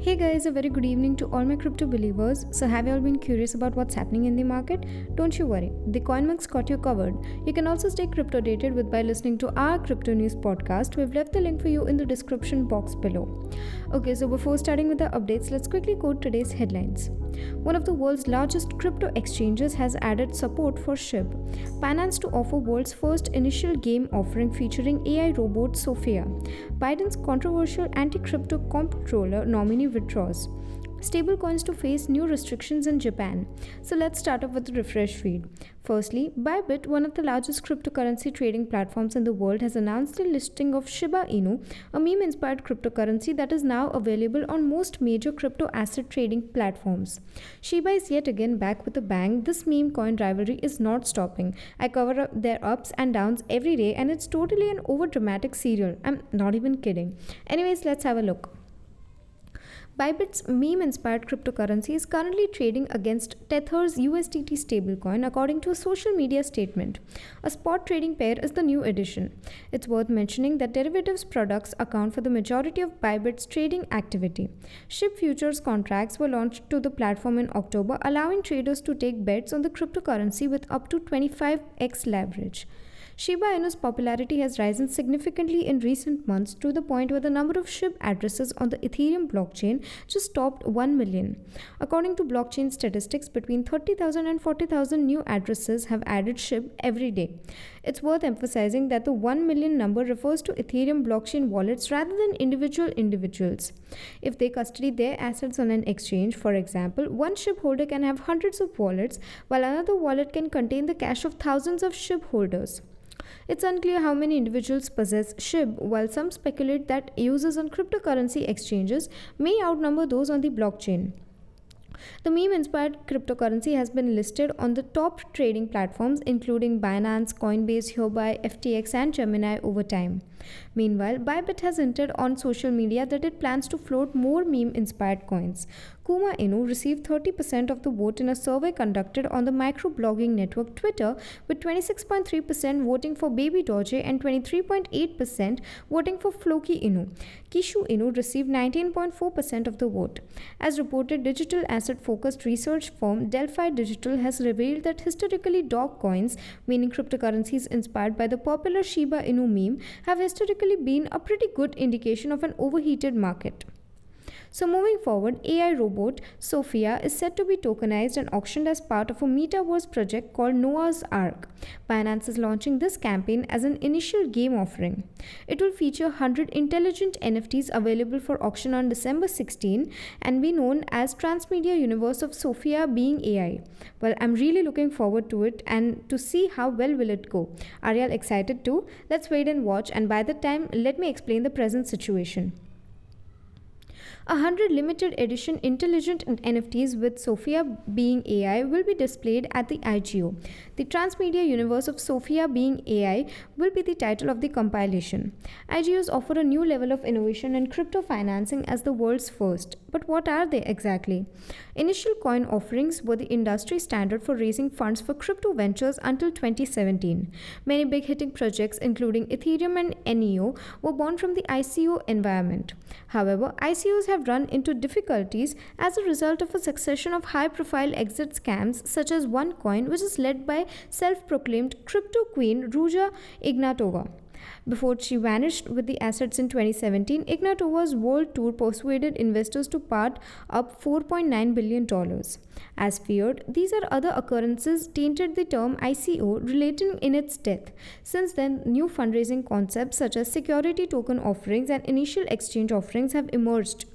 Hey guys, a very good evening to all my crypto believers. So, have you all been curious about what's happening in the market? Don't you worry, the CoinMux got you covered. You can also stay crypto dated with by listening to our crypto news podcast. We've left the link for you in the description box below. Okay, so before starting with the updates, let's quickly quote today's headlines. One of the world's largest crypto exchanges has added support for SHIB. Binance to offer world's first initial game offering featuring AI robot Sophia. Biden's controversial anti-crypto Comptroller nominee withdraws. Stablecoins to face new restrictions in Japan. So let's start off with the refresh feed. Firstly, Bybit, one of the largest cryptocurrency trading platforms in the world, has announced the listing of Shiba Inu, a meme-inspired cryptocurrency that is now available on most major crypto asset trading platforms. Shiba is yet again back with a bang. This meme coin rivalry is not stopping. I cover up their ups and downs every day, and it's totally an over-dramatic serial. I'm not even kidding. Anyways, let's have a look. Bybit's meme-inspired cryptocurrency is currently trading against Tether's USDT stablecoin, according to a social media statement. A spot trading pair is the new addition. It's worth mentioning that derivatives products account for the majority of Bybit's trading activity. SHIB futures contracts were launched to the platform in October, allowing traders to take bets on the cryptocurrency with up to 25x leverage. Shiba Inu's popularity has risen significantly in recent months to the point where the number of SHIB addresses on the Ethereum blockchain just topped 1 million. According to blockchain statistics, between 30,000 and 40,000 new addresses have added SHIB every day. It's worth emphasizing that the 1 million number refers to Ethereum blockchain wallets rather than individuals. If they custody their assets on an exchange, for example, one SHIB holder can have hundreds of wallets, while another wallet can contain the cash of thousands of SHIB holders. It's unclear how many individuals possess SHIB, while some speculate that users on cryptocurrency exchanges may outnumber those on the blockchain. The meme-inspired cryptocurrency has been listed on the top trading platforms including Binance, Coinbase, Hereby, FTX and Gemini over time. Meanwhile, Bybit has hinted on social media that it plans to float more meme-inspired coins. Kuma Inu received 30% of the vote in a survey conducted on the microblogging network Twitter, with 26.3% voting for Baby Doge and 23.8% voting for Floki Inu. Kishu Inu received 19.4% of the vote. As reported, digital asset-focused research firm Delphi Digital has revealed that historically dog coins, meaning cryptocurrencies inspired by the popular Shiba Inu meme, have historically been a pretty good indication of an overheated market. So moving forward, AI robot Sophia is set to be tokenized and auctioned as part of a metaverse project called Noah's Ark. Binance is launching this campaign as an initial game offering. It will feature 100 intelligent NFTs available for auction on December 16 and be known as Transmedia Universe of Sophia being AI. Well, I'm really looking forward to it and to see how well will it go. Are y'all excited too? Let's wait and watch, and by that time, let me explain the present situation. 100 limited edition intelligent NFTs with Sophia being AI will be displayed at the IGO. The Transmedia Universe of Sophia being AI will be the title of the compilation. IGOs offer a new level of innovation in crypto financing as the world's first. But what are they exactly? Initial coin offerings were the industry standard for raising funds for crypto ventures until 2017. Many big hitting projects including Ethereum and NEO were born from the ICO environment. However, ICOs have run into difficulties as a result of a succession of high-profile exit scams such as OneCoin, which is led by self-proclaimed crypto queen Ruja Ignatova. Before she vanished with the assets in 2017, Ignatova's world tour persuaded investors to part up $4.9 billion. As feared, these are other occurrences tainted the term ICO, relating in its death. Since then, new fundraising concepts such as security token offerings and initial exchange offerings have emerged.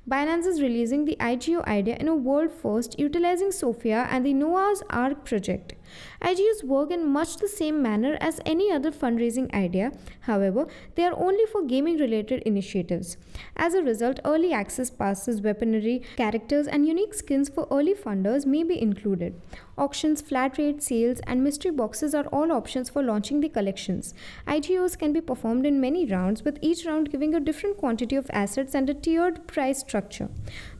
Binance is releasing the IGO idea in a world first, utilizing Sophia and the Noah's Ark project. IGOs work in much the same manner as any other fundraising idea. However, they are only for gaming-related initiatives. As a result, early access passes, weaponry, characters, and unique skins for early funders may be included. Auctions, flat rate sales, and mystery boxes are all options for launching the collections. IGOs can be performed in many rounds, with each round giving a different quantity of assets and a tiered price structure.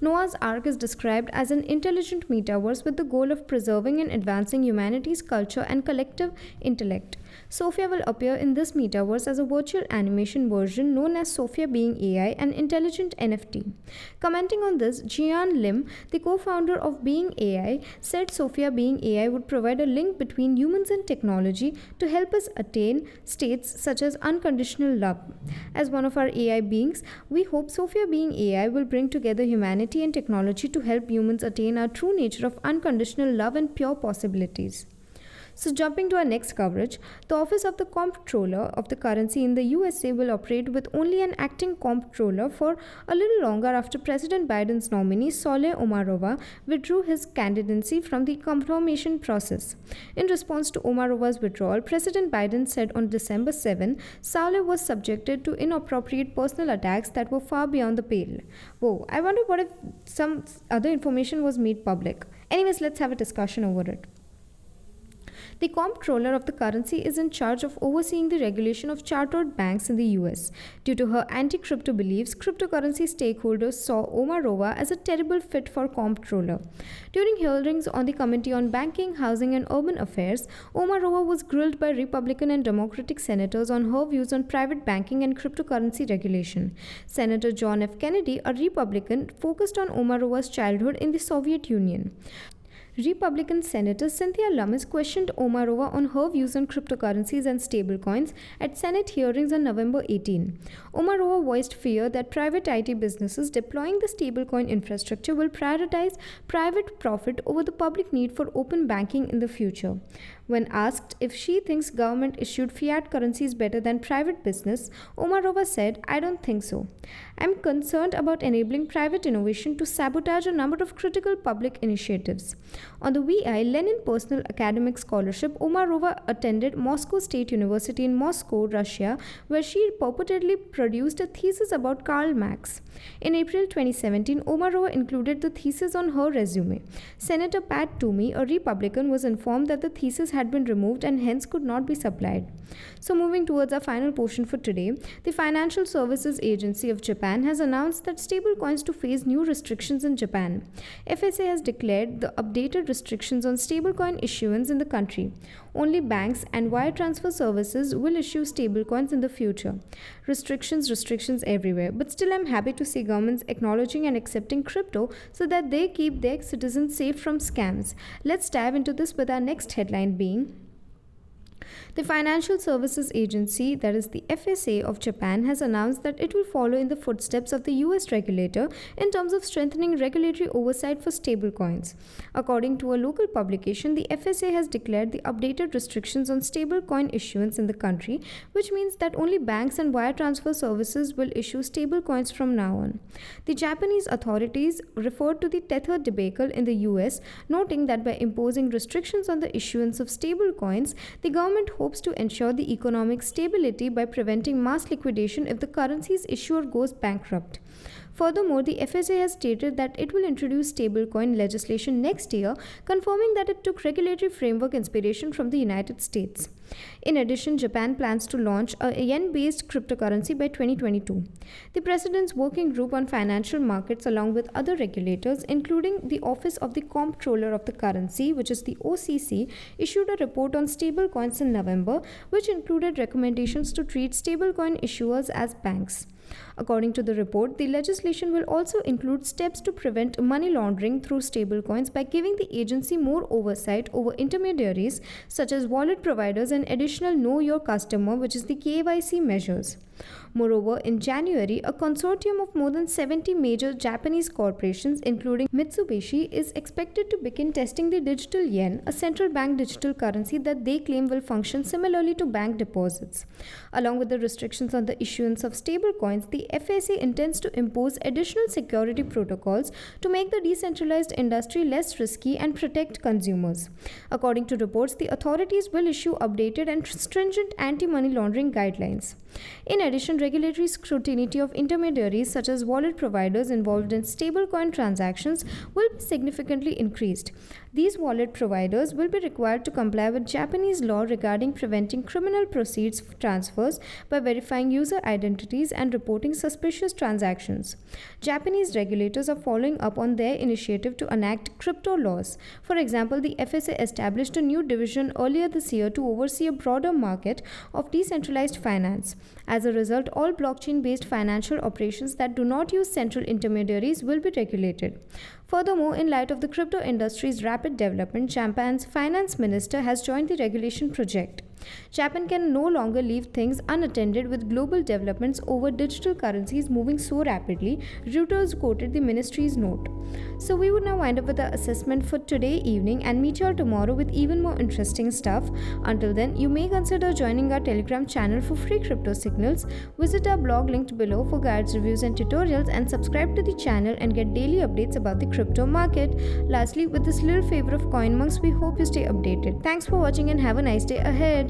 Noah's Ark is described as an intelligent metaverse with the goal of preserving and advancing humanity's culture and collective intellect. Sophia will appear in this metaverse as a virtual animation version known as Sophia Being AI, an intelligent NFT. Commenting on this, Jian Lim, the co-founder of Being AI, said Sophia Being AI would provide a link between humans and technology to help us attain states such as unconditional love. As one of our AI beings, we hope Sophia Being AI will bring together humanity and technology to help humans attain our true nature of unconditional love and pure possibilities. So jumping to our next coverage, the Office of the Comptroller of the Currency in the USA will operate with only an acting comptroller for a little longer after President Biden's nominee Soleh Omarova withdrew his candidacy from the confirmation process. In response to Omarova's withdrawal, President Biden said on December 7, Soleh was subjected to inappropriate personal attacks that were far beyond the pale. Whoa, I wonder what if some other information was made public. Anyways, let's have a discussion over it. The Comptroller of the Currency is in charge of overseeing the regulation of chartered banks in the US. Due to her anti-crypto beliefs, cryptocurrency stakeholders saw Omarova as a terrible fit for Comptroller. During hearings on the Committee on Banking, Housing and Urban Affairs, Omarova was grilled by Republican and Democratic senators on her views on private banking and cryptocurrency regulation. Senator John F. Kennedy, a Republican, focused on Omarova's childhood in the Soviet Union. Republican Senator Cynthia Lummis questioned Omarova on her views on cryptocurrencies and stablecoins at Senate hearings on November 18. Omarova voiced fear that private IT businesses deploying the stablecoin infrastructure will prioritize private profit over the public need for open banking in the future. When asked if she thinks government-issued fiat currency is better than private business, Omarova said, "I don't think so. I'm concerned about enabling private innovation to sabotage a number of critical public initiatives." On the VI Lenin Personal Academic Scholarship, Omarova attended Moscow State University in Moscow, Russia, where she purportedly produced a thesis about Karl Marx. In April 2017, Omarova included the thesis on her resume. Senator Pat Toomey, a Republican, was informed that the thesis had been removed and hence could not be supplied. So moving towards our final portion for today, the Financial Services Agency of Japan has announced that stablecoins to face new restrictions in Japan. FSA has declared the updated restrictions on stablecoin issuance in the country. Only banks and wire transfer services will issue stablecoins in the future. Restrictions everywhere. But still, I'm happy to see governments acknowledging and accepting crypto so that they keep their citizens safe from scams. Let's dive into this with our next headline being: the Financial Services Agency, that is the FSA of Japan, has announced that it will follow in the footsteps of the US regulator in terms of strengthening regulatory oversight for stablecoins. According to a local publication, the FSA has declared the updated restrictions on stablecoin issuance in the country, which means that only banks and wire transfer services will issue stablecoins from now on. The Japanese authorities referred to the Tether debacle in the US, noting that by imposing restrictions on the issuance of stablecoins, the government hopes to ensure the economic stability by preventing mass liquidation if the currency's issuer goes bankrupt. Furthermore, the FSA has stated that it will introduce stablecoin legislation next year, confirming that it took regulatory framework inspiration from the United States. In addition, Japan plans to launch a yen-based cryptocurrency by 2022. The President's Working Group on Financial Markets, along with other regulators, including the Office of the Comptroller of the Currency, which is the OCC, issued a report on stablecoins in November, which included recommendations to treat stablecoin issuers as banks. According to the report, the legislation will also include steps to prevent money laundering through stablecoins by giving the agency more oversight over intermediaries such as wallet providers and additional Know Your Customer, which is the KYC measures. Moreover, in January, a consortium of more than 70 major Japanese corporations, including Mitsubishi, is expected to begin testing the digital yen, a central bank digital currency that they claim will function similarly to bank deposits. Along with the restrictions on the issuance of stablecoins, the FSA intends to impose additional security protocols to make the decentralized industry less risky and protect consumers. According to reports, the authorities will issue updated and stringent anti-money laundering guidelines. In addition, regulatory scrutiny of intermediaries such as wallet providers involved in stablecoin transactions will be significantly increased. These wallet providers will be required to comply with Japanese law regarding preventing criminal proceeds transfers by verifying user identities and reporting suspicious transactions. Japanese regulators are following up on their initiative to enact crypto laws. For example, the FSA established a new division earlier this year to oversee a broader market of decentralized finance. As a result, all blockchain-based financial operations that do not use central intermediaries will be regulated. Furthermore, in light of the crypto industry's rapid development, Japan's finance minister has joined the regulation project. Japan can no longer leave things unattended with global developments over digital currencies moving so rapidly, Reuters quoted the ministry's note. So we would now wind up with our assessment for today evening and meet you all tomorrow with even more interesting stuff. Until then, you may consider joining our Telegram channel for free crypto signals, visit our blog linked below for guides, reviews and tutorials, and subscribe to the channel and get daily updates about the crypto market. Lastly, with this little favor of CoinMonks, we hope you stay updated. Thanks for watching and have a nice day ahead.